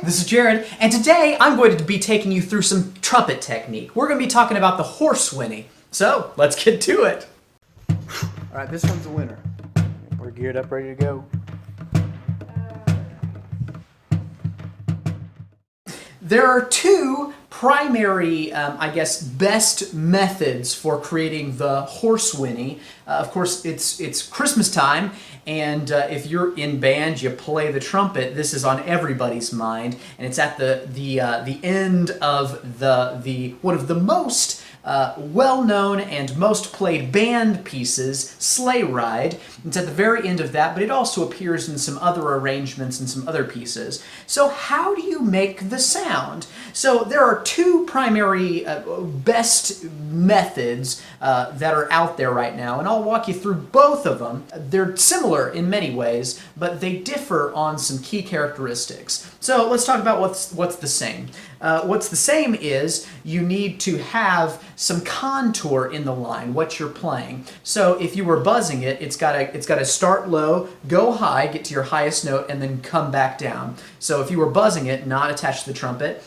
This is Jared, and today I'm going to be taking you through some trumpet technique. We're going to be talking about the horse whinny. So, let's get to it. Alright, this one's a winner. We're geared up, ready to go. There are two primary, best methods for creating the horse whinny. Of course, it's Christmas time, and if you're in band, you play the trumpet. This is on everybody's mind, and it's at the end of the one of the most well-known and most played band pieces, Sleigh Ride. It's at the very end of that, but it also appears in some other arrangements and some other pieces. So how do you make the sound? So there are two primary best methods that are out there right now, and I'll walk you through both of them. They're similar in many ways, but they differ on some key characteristics. So let's talk about what's the same. What's the same is you need to have some contour in the line, what you're playing. So if you were buzzing it, it's got to start low, go high, get to your highest note, and then come back down. So if you were buzzing it, not attached to the trumpet,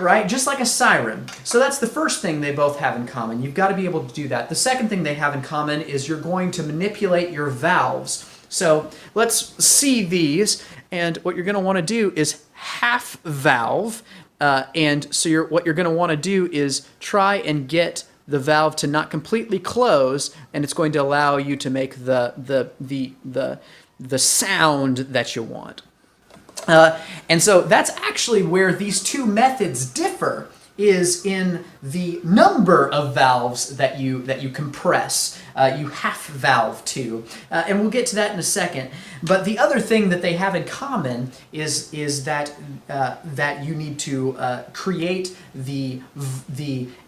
right? Just like a siren. So that's the first thing they both have in common. You've got to be able to do that. The second thing they have in common is you're going to manipulate your valves. So let's see these, and what you're going to want to do is half valve, and so what you're going to want to do is try and get the valve to not completely close, and it's going to allow you to make the sound that you want. And so that's actually where these two methods differ, is in the number of valves that you compress. You half valve to, and we'll get to that in a second. But the other thing that they have in common is that you need to create the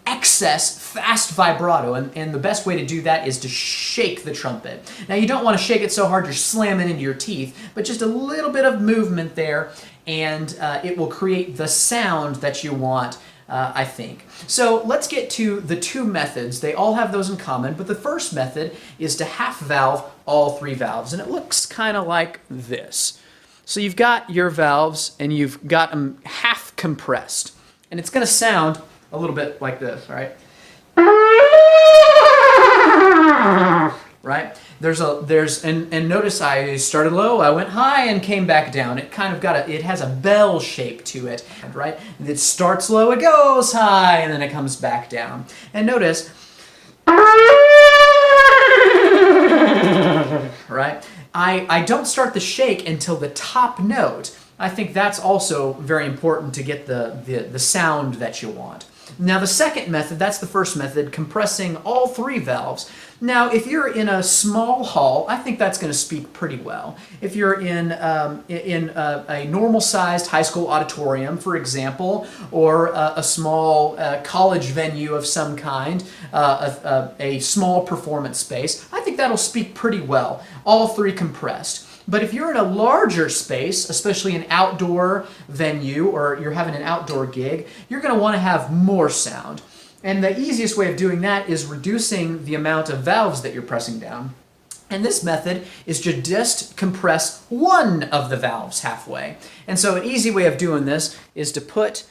excess fast vibrato, and the best way to do that is to shake the trumpet. Now you don't want to shake it so hard you're slamming into your teeth, but just a little bit of movement there, and it will create the sound that you want. I think. So let's get to the two methods. They all have those in common, but the first method is to half valve all three valves, and it looks kind of like this. So you've got your valves, and you've got them half compressed, and it's going to sound a little bit like this, right? Right? And notice I started low, I went high, and came back down. It kind of it has a bell shape to it, right? It starts low, it goes high, and then it comes back down. And notice, right? I don't start the shake until the top note. I think that's also very important to get the sound that you want. Now the second method, that's the first method, compressing all three valves. Now if you're in a small hall, I think that's going to speak pretty well. If you're in a normal-sized high school auditorium, for example, or a small college venue of some kind, a small performance space, I think that'll speak pretty well, all three compressed. But if you're in a larger space, especially an outdoor venue, or you're having an outdoor gig, you're going to want to have more sound. And the easiest way of doing that is reducing the amount of valves that you're pressing down. And this method is to just compress one of the valves halfway. And so an easy way of doing this is to put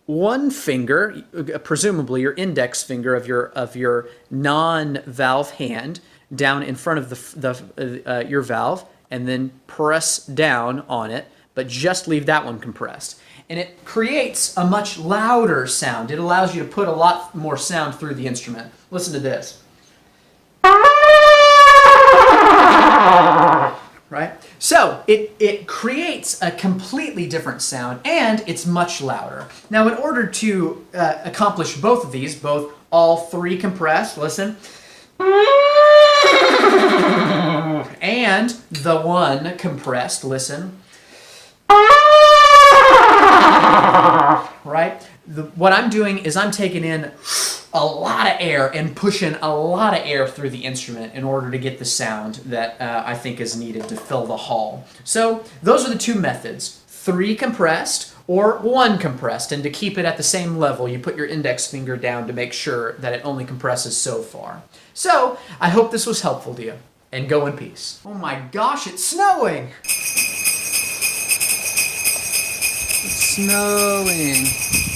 one finger, presumably your index finger of your non-valve hand, down in front of your valve, and then press down on it, but just leave that one compressed. And it creates a much louder sound. It allows you to put a lot more sound through the instrument. Listen to this. Right? So it creates a completely different sound, and it's much louder. Now in order to accomplish both of these, both all three compressed, listen, and the one compressed, listen. Right? What I'm doing is I'm taking in a lot of air and pushing a lot of air through the instrument in order to get the sound that I think is needed to fill the hall. So those are the two methods, 3 compressed or 1 compressed, and to keep it at the same level, you put your index finger down to make sure that it only compresses so far. So I hope this was helpful to you, and go in peace. Oh my gosh, it's snowing! snowing.